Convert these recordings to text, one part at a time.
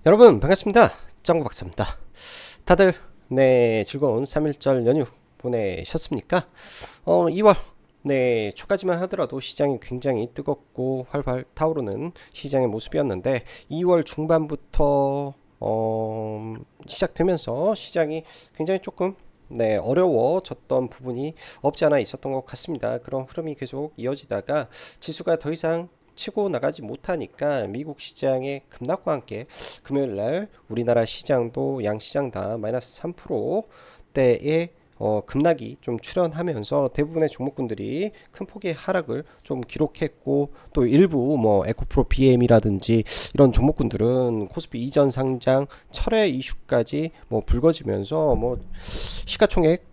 여러분 반갑습니다. 짱구 박사입니다. 다들 즐거운 3일절 연휴 보내셨습니까? 2월 초까지만 하더라도 시장이 굉장히 뜨겁고 활활 타오르는 시장의 모습이었는데 2월 중반부터 시작되면서 시장이 굉장히 조금 어려워졌던 부분이 없지 않아 있었던 것 같습니다. 그런 흐름이 계속 이어지다가 지수가 더 이상 치고 나가지 못하니까 미국 시장의 급락과 함께 금요일날 우리나라 시장도 양시장 다 마이너스 3%대의 급락이 좀 출현하면서 대부분의 종목군들이 큰 폭의 하락을 좀 기록했고, 또 일부 뭐 에코프로 BM이라든지 이런 종목군들은 코스피 이전 상장 철회 이슈까지 뭐 불거지면서 뭐 시가총액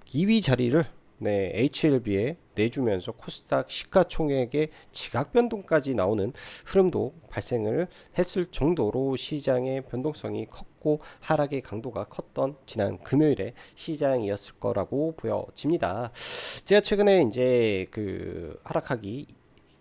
2위 자리를 HLB에 내주면서 코스닥 시가총액의 지각 변동까지 나오는 흐름도 발생을 했을 정도로 시장의 변동성이 컸고 하락의 강도가 컸던 지난 금요일의 시장이었을 거라고 보여집니다. 제가 최근에 이제 그 하락하기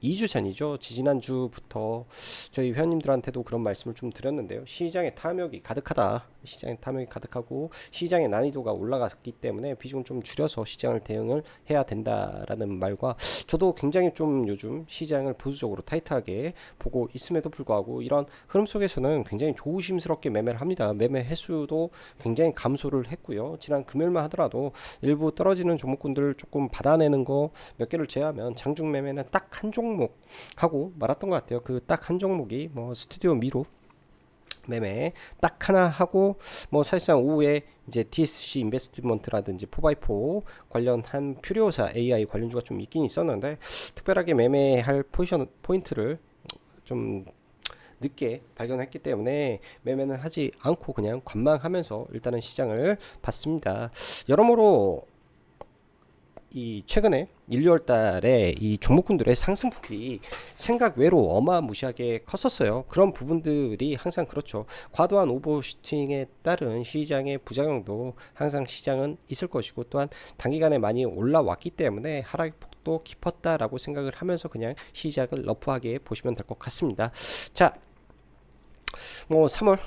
2주 전이죠. 지지난주부터 저희 회원님들한테도 그런 말씀을 좀 드렸는데요. 시장의 탐욕이 가득하다. 시장의 탐욕이 가득하고 시장의 난이도가 올라갔기 때문에 비중을 좀 줄여서 시장을 대응을 해야 된다라는 말과, 저도 굉장히 좀 요즘 시장을 보수적으로 타이트하게 보고 있음에도 불구하고 이런 흐름 속에서는 굉장히 조심스럽게 매매를 합니다. 매매 횟수도 굉장히 감소를 했고요. 지난 금요일만 하더라도 일부 떨어지는 종목군들 조금 받아내는 거 몇 개를 제외하면 장중 매매는 딱 한 종목 하고 말았던 것 같아요. 그 딱 한 종목이 뭐 스튜디오 미로 매매 딱 하나 하고, 뭐 사실상 오후에 이제 TSC 인베스트먼트라든지 4x4 관련한 퓨리오사 AI 관련주가 좀 있긴 있었는데 특별하게 매매할 포인트를 좀 늦게 발견했기 때문에 매매는 하지 않고 그냥 관망하면서 일단은 시장을 봤습니다. 여러모로 이 최근에 1, 2월 달에 이 종목군들의 상승폭이 생각 외로 어마무시하게 컸었어요. 그런 부분들이 항상 그렇죠. 과도한 오버슈팅에 따른 시장의 부작용도 항상 시장은 있을 것이고, 또한 단기간에 많이 올라왔기 때문에 하락 폭도 깊었다라고 생각을 하면서 그냥 시장을 러프하게 보시면 될 것 같습니다. 자, 뭐 3월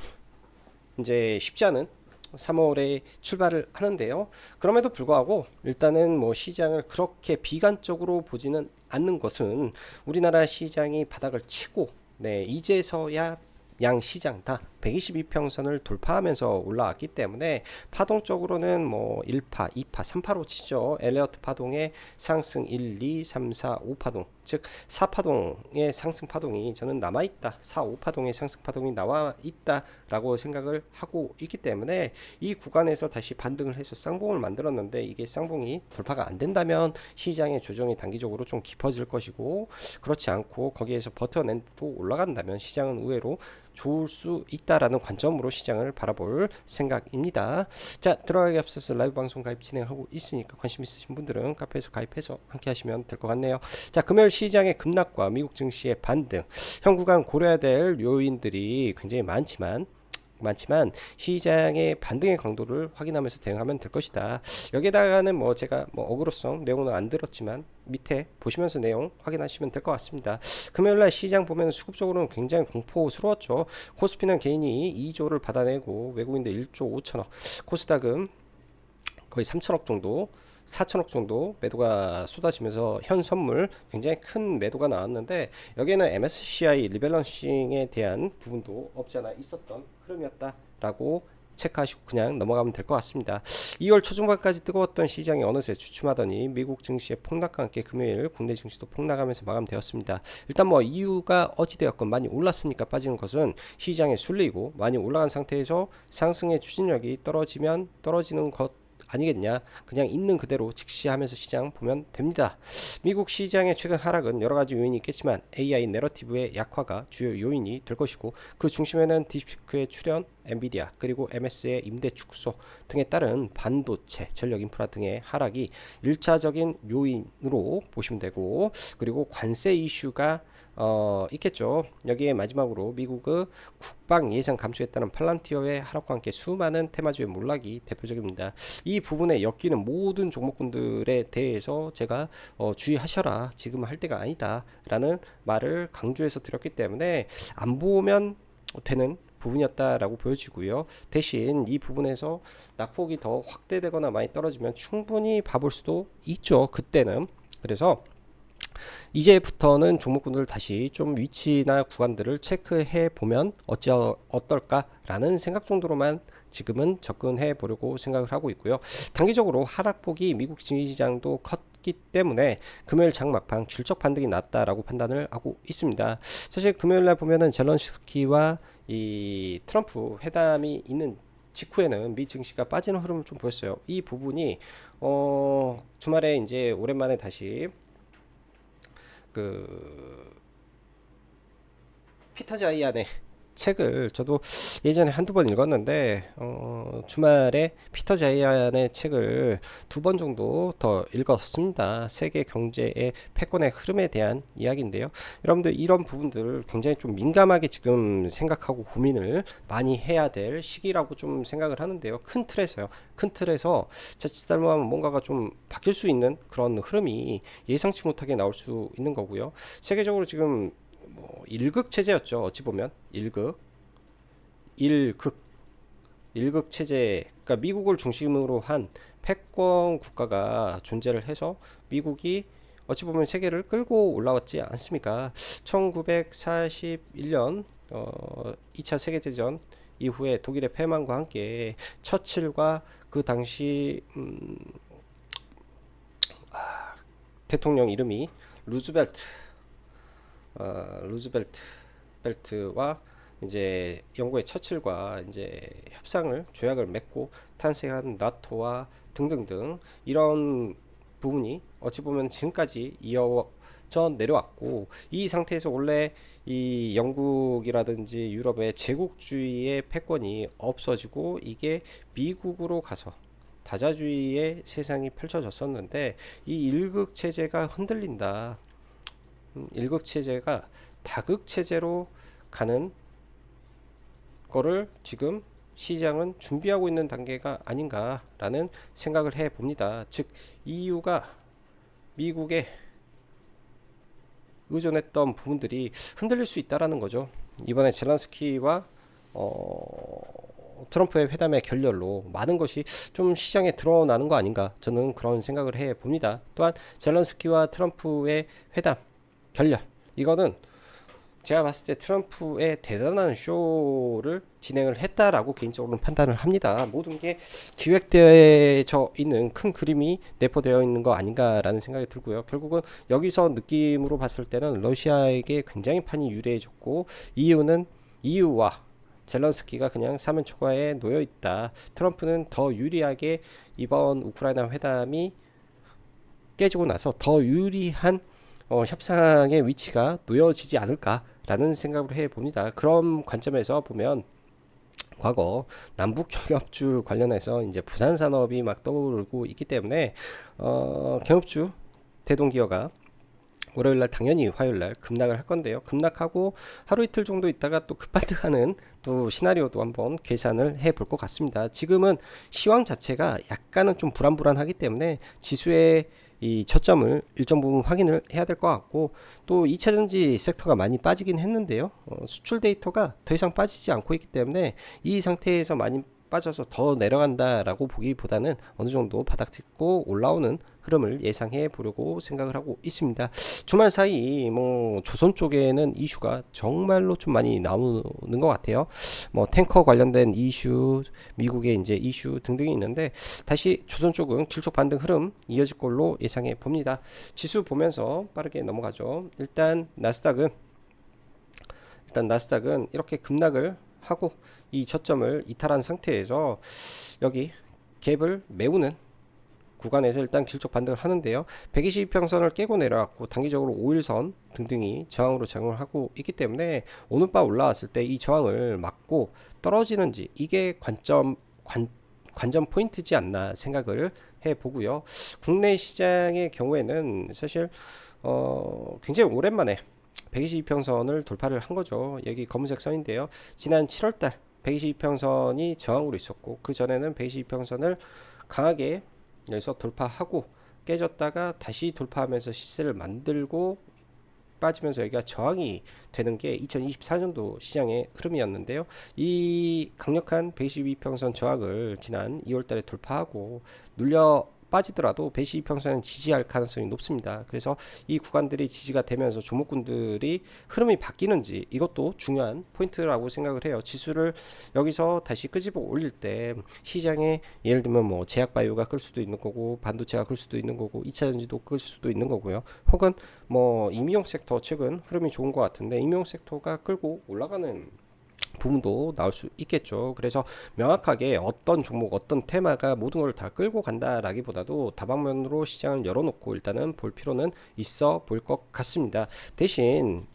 이제 쉽지 않은 3월에 출발을 하는데요. 그럼에도 불구하고 일단은 뭐 시장을 그렇게 비관적으로 보지는 않는 것은, 우리나라 시장이 바닥을 치고 이제서야 양 시장 다 122평선을 돌파하면서 올라왔기 때문에 파동적으로는 뭐 1파, 2파, 3파로 치죠. 엘리어트 파동의 상승 1, 2, 3, 4, 5파동, 즉 4파동의 상승 파동이 저는 남아있다, 4, 5파동의 상승 파동이 나와있다 라고 생각을 하고 있기 때문에 이 구간에서 다시 반등을 해서 쌍봉을 만들었는데, 이게 쌍봉이 돌파가 안 된다면 시장의 조정이 단기적으로 좀 깊어질 것이고, 그렇지 않고 거기에서 버텨내고 올라간다면 시장은 의외로 좋을 수 있다라는 관점으로 시장을 바라볼 생각입니다. 자, 들어가기 앞서서 라이브 방송 가입 진행하고 있으니까 관심 있으신 분들은 카페에서 가입해서 함께 하시면 될 것 같네요. 자, 금요일 시장의 급락과 미국 증시의 반등, 현 구간 고려해야 될 요인들이 굉장히 많지만 시장의 반등의 강도를 확인하면서 대응하면 될 것이다. 여기에다가는 뭐 제가 뭐 어그로성 내용은 안 들었지만 밑에 보시면서 내용 확인하시면 될 것 같습니다. 금요일날 시장 보면 수급적으로는 굉장히 공포스러웠죠. 코스피는 개인이 2조를 받아내고 외국인들 1조 5천억, 코스닥은 거의 3천억 정도, 4천억 정도 매도가 쏟아지면서 현 선물 굉장히 큰 매도가 나왔는데, 여기에는 MSCI 리밸런싱에 대한 부분도 없지 않아 있었던 흐름이었다라고 체크하시고 그냥 넘어가면 될 것 같습니다. 2월 초중반까지 뜨거웠던 시장이 어느새 주춤하더니 미국 증시의 폭락과 함께 금요일 국내 증시도 폭락하면서 마감되었습니다. 일단 뭐 이유가 어찌되었건 많이 올랐으니까 빠지는 것은 시장의 순리이고, 많이 올라간 상태에서 상승의 추진력이 떨어지면 떨어지는 것 아니겠냐, 그냥 있는 그대로 직시하면서 시장 보면 됩니다. 미국 시장의 최근 하락은 여러가지 요인이 있겠지만 AI 내러티브의 약화가 주요 요인이 될 것이고, 그 중심에는 딥시크의 출현, 엔비디아 그리고 MS의 임대 축소 등에 따른 반도체, 전력 인프라 등의 하락이 1차적인 요인으로 보시면 되고, 그리고 관세 이슈가 있겠죠. 여기에 마지막으로 미국의 국방 예산 감축에 따른 팔란티어의 하락과 함께 수많은 테마주의 몰락이 대표적입니다. 이 부분에 엮이는 모든 종목군들에 대해서 제가 주의하셔라, 지금 할 때가 아니다 라는 말을 강조해서 드렸기 때문에 안 보면 되는 부분이었다라고 보여지고요. 대신 이 부분에서 낙폭이 더 확대되거나 많이 떨어지면 충분히 봐볼 수도 있죠. 그때는. 그래서 이제부터는 종목군들 다시 좀 위치나 구간들을 체크해 보면 어떨까라는 생각 정도로만 지금은 접근해 보려고 생각을 하고 있고요. 단기적으로 하락폭이 미국 증시장도 컸기 때문에 금요일 장막판 실적 반등이 났다라고 판단을 하고 있습니다. 사실 금요일 날 보면은 젤런스키와 이 트럼프 회담이 있는 직후에는 미 증시가 빠지는 흐름을 좀 보였어요. 이 부분이 주말에 이제 오랜만에 다시 그 피터 자이안의 책을 저도 예전에 한두 번 읽었는데 주말에 피터 자이안의 책을 두 번 정도 더 읽었습니다. 세계 경제의 패권의 흐름에 대한 이야기인데요. 여러분들 이런 부분들을 굉장히 좀 민감하게 지금 생각하고 고민을 많이 해야 될 시기라고 좀 생각을 하는데요. 큰 틀에서요. 큰 틀에서 자칫 잘못하면 뭔가가 좀 바뀔 수 있는 그런 흐름이 예상치 못하게 나올 수 있는 거고요. 세계적으로 지금 뭐 일극 체제였죠. 어찌 보면 일극 일극 체제, 그러니까 미국을 중심으로 한 패권 국가가 존재를 해서 미국이 어찌 보면 세계를 끌고 올라왔지 않습니까? 1941년 2차 세계대전 이후에 독일의 패망과 함께 처칠과 그 당시 대통령 이름이 루즈벨트 루즈벨트 벨트와 이제 영국의 처칠과 이제 협상을 조약을 맺고 탄생한 나토와 등등등 이런 부분이 어찌 보면 지금까지 이어져 내려왔고, 이 상태에서 원래 이 영국이라든지 유럽의 제국주의의 패권이 없어지고 이게 미국으로 가서 다자주의의 세상이 펼쳐졌었는데 이 일극 체제가 흔들린다. 일극 체제가 다극 체제로 가는 거를 지금 시장은 준비하고 있는 단계가 아닌가라는 생각을 해 봅니다. 즉 EU가 미국에 의존했던 부분들이 흔들릴 수 있다라는 거죠. 이번에 젤란스키와 트럼프의 회담의 결렬로 많은 것이 좀 시장에 드러나는 거 아닌가, 저는 그런 생각을 해 봅니다. 또한 젤란스키와 트럼프의 회담 결렬, 이거는 제가 봤을 때 트럼프의 대단한 쇼를 진행을 했다라고 개인적으로는 판단을 합니다. 모든 게 기획되어 있는 큰 그림이 내포되어 있는 거 아닌가라는 생각이 들고요. 결국은 여기서 느낌으로 봤을 때는 러시아에게 굉장히 판이 유리해졌고, 이유는 EU와 젤런스키가 그냥 사면 초과에 놓여 있다. 트럼프는 더 유리하게 이번 우크라이나 회담이 깨지고 나서 더 유리한 협상의 위치가 놓여지지 않을까라는 생각을 해봅니다. 그런 관점에서 보면 과거 남북 경협주 관련해서 이제 부산 산업이 막 떠오르고 있기 때문에 경협주 대동기어가 월요일날 당연히 화요일날 급락을 할 건데요. 급락하고 하루 이틀 정도 있다가 또 급반등하는 또 시나리오도 한번 계산을 해볼 것 같습니다. 지금은 시황 자체가 약간은 좀 불안불안하기 때문에 지수의 이 저점을 일정 부분 확인을 해야 될 것 같고, 또 2차전지 섹터가 많이 빠지긴 했는데요. 수출 데이터가 더 이상 빠지지 않고 있기 때문에 이 상태에서 많이 빠져서 더 내려간다라고 보기보다는 어느 정도 바닥 찍고 올라오는 흐름을 예상해 보려고 생각을 하고 있습니다. 주말 사이 뭐 조선 쪽에는 이슈가 정말로 좀 많이 나오는 것 같아요. 뭐 탱커 관련된 이슈, 미국의 이제 이슈 등등이 있는데 다시 조선 쪽은 길속 반등 흐름 이어질 걸로 예상해 봅니다. 지수 보면서 빠르게 넘어가죠. 일단 나스닥은 이렇게 급락을 하고 이 저점을 이탈한 상태에서 여기 갭을 메우는 구간에서 일단 길적 반등을 하는데요. 122평선을 깨고 내려왔고 단기적으로 5일선 등등이 저항으로 작용을 하고 있기 때문에 오늘 밤 올라왔을 때 이 저항을 막고 떨어지는지, 이게 관전 포인트지 않나 생각을 해보고요. 국내 시장의 경우에는 사실 굉장히 오랜만에 122평선을 돌파를 한 거죠. 여기 검은색 선인데요. 지난 7월달 122평선이 저항으로 있었고, 그 전에는 122평선을 강하게 여기서 돌파하고 깨졌다가 다시 돌파하면서 시세를 만들고 빠지면서 여기가 저항이 되는 게 2024년도 시장의 흐름이었는데요. 이 강력한 122평선 저항을 지난 2월달에 돌파하고 눌려 빠지더라도 122평선은 지지할 가능성이 높습니다. 그래서 이 구간들이 지지가 되면서 종목군들이 흐름이 바뀌는지 이것도 중요한 포인트라고 생각을 해요. 지수를 여기서 다시 끄집어 올릴 때 시장에 예를 들면 뭐 제약바이오가 끌 수도 있는 거고 반도체가 끌 수도 있는 거고 2차전지도 끌 수도 있는 거고요. 혹은 뭐 임용 섹터 최근 흐름이 좋은 것 같은데 임용 섹터가 끌고 올라가는 부분도 나올 수 있겠죠. 그래서 명확하게 어떤 종목, 어떤 테마가 모든 걸 다 끌고 간다라기보다도 다방면으로 시장을 열어놓고 일단은 볼 필요는 있어 볼 것 같습니다. 대신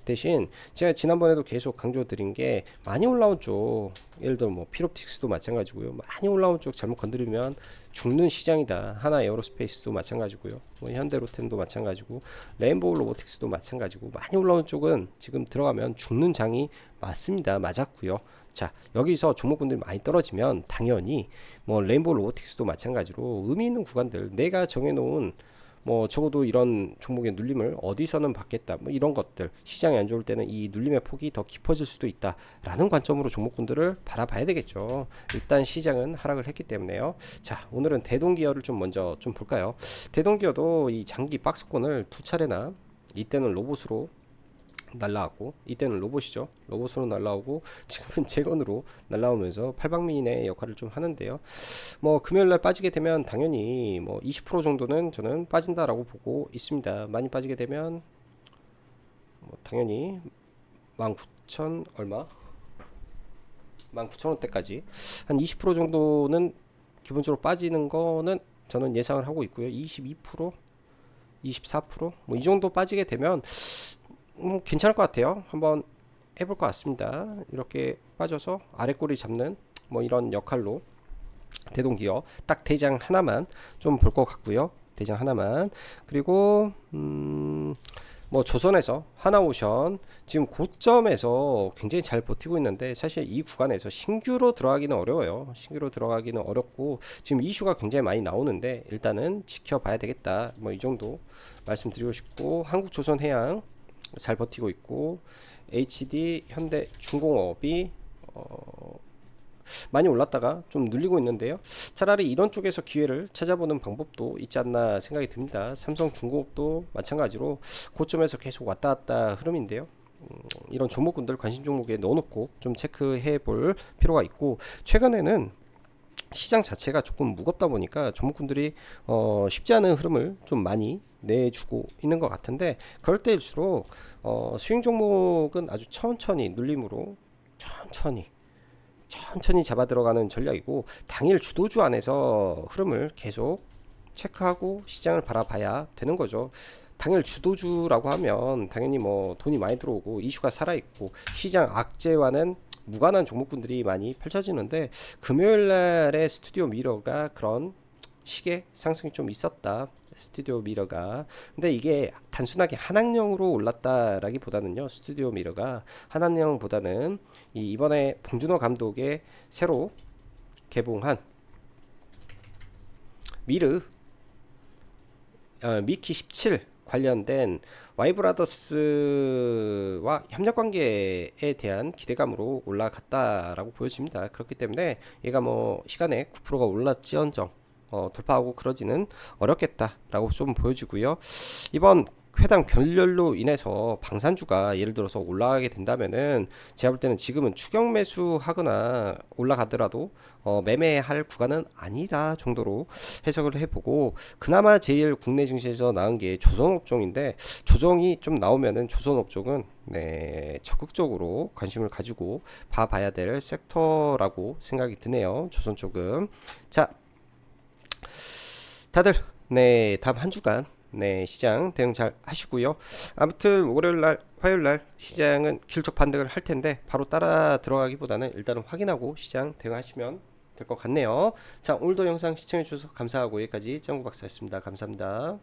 제가 지난번에도 계속 강조드린 게 많이 올라온 쪽, 예를 들어 뭐 피롭틱스도 마찬가지고요. 많이 올라온 쪽 잘못 건드리면 죽는 시장이다. 하나 에어로스페이스도 마찬가지고요. 뭐 현대로템도 마찬가지고 레인보우 로보틱스도 마찬가지고 많이 올라온 쪽은 지금 들어가면 죽는 장이 맞습니다. 맞았고요. 자, 여기서 종목군들이 많이 떨어지면 당연히 뭐 레인보우 로보틱스도 마찬가지로 의미 있는 구간들 내가 정해놓은 뭐 적어도 이런 종목의 눌림을 어디서는 받겠다 뭐 이런 것들 시장이 안 좋을 때는 이 눌림의 폭이 더 깊어질 수도 있다 라는 관점으로 종목군들을 바라봐야 되겠죠. 일단 시장은 하락을 했기 때문에요. 자, 오늘은 대동기어를 좀 먼저 좀 볼까요. 대동기어도 이 장기 박스권을 두 차례나 이때는 로봇으로 날라왔고 이때는 로봇이죠. 로봇으로 날라오고 지금은 재건으로 날라오면서 팔방미인의 역할을 좀 하는데요. 뭐 금요일날 빠지게 되면 당연히 뭐 20% 정도는 저는 빠진다라고 보고 있습니다. 많이 빠지게 되면 뭐 당연히 19,000 얼마 19,000원대까지 한 20% 정도는 기본적으로 빠지는 거는 저는 예상을 하고 있고요. 22% 24%뭐 이 정도 빠지게 되면 괜찮을 것 같아요. 한번 해볼 것 같습니다. 이렇게 빠져서 아래 꼬리 잡는 뭐 이런 역할로 대동기업 딱 대장 하나만 좀 볼 것 같고요. 대장 하나만. 그리고 뭐 조선에서 하나오션 지금 고점에서 굉장히 잘 버티고 있는데 사실 이 구간에서 신규로 들어가기는 어려워요. 신규로 들어가기는 어렵고 지금 이슈가 굉장히 많이 나오는데 일단은 지켜봐야 되겠다. 뭐 이 정도 말씀드리고 싶고 한국조선해양 잘 버티고 있고 HD 현대중공업이 많이 올랐다가 좀 눌리고 있는데요. 차라리 이런 쪽에서 기회를 찾아보는 방법도 있지 않나 생각이 듭니다. 삼성중공업도 마찬가지로 고점에서 계속 왔다 갔다 흐름인데요. 이런 종목군들 관심 종목에 넣어놓고 좀 체크해 볼 필요가 있고 최근에는 시장 자체가 조금 무겁다 보니까 종목군들이 쉽지 않은 흐름을 좀 많이 내주고 있는 것 같은데 그럴 때일수록 스윙 종목은 아주 천천히 눌림으로 천천히 잡아 들어가는 전략이고 당일 주도주 안에서 흐름을 계속 체크하고 시장을 바라봐야 되는 거죠. 당일 주도주라고 하면 당연히 뭐 돈이 많이 들어오고 이슈가 살아있고 시장 악재와는 무관한 종목군들이 많이 펼쳐지는데 금요일 날의 스튜디오 미러가 그런 식의 상승이 좀 있었다. 스튜디오 미러가 근데 이게 단순하게 한학령으로 올랐다라기보다는요. 스튜디오 미러가 한학령보다는 이번에 봉준호 감독의 새로 개봉한 미르 미키 17 관련된 와이브라더스와 협력관계에 대한 기대감으로 올라갔다라고 보여집니다. 그렇기 때문에 얘가 뭐 시간에 9%가 올랐지언정 돌파하고 그러지는 어렵겠다라고 좀 보여지고요. 이번 회당 결렬로 인해서 방산주가 예를 들어서 올라가게 된다면은 제가 볼 때는 지금은 추격 매수하거나 올라가더라도 매매할 구간은 아니다 정도로 해석을 해보고 그나마 제일 국내 증시에서 나은 게 조선업종인데 조정이 좀 나오면은 조선업종은 네, 적극적으로 관심을 가지고 봐봐야 될 섹터라고 생각이 드네요. 조선 쪽은 자 다들 네 다음 한 주간 네 시장 대응 잘 하시고요. 아무튼 월요일날 화요일날 시장은 길적 반등을 할 텐데 바로 따라 들어가기보다는 일단은 확인하고 시장 대응하시면 될 것 같네요. 자 오늘도 영상 시청해 주셔서 감사하고 여기까지 짱구 박사였습니다. 감사합니다.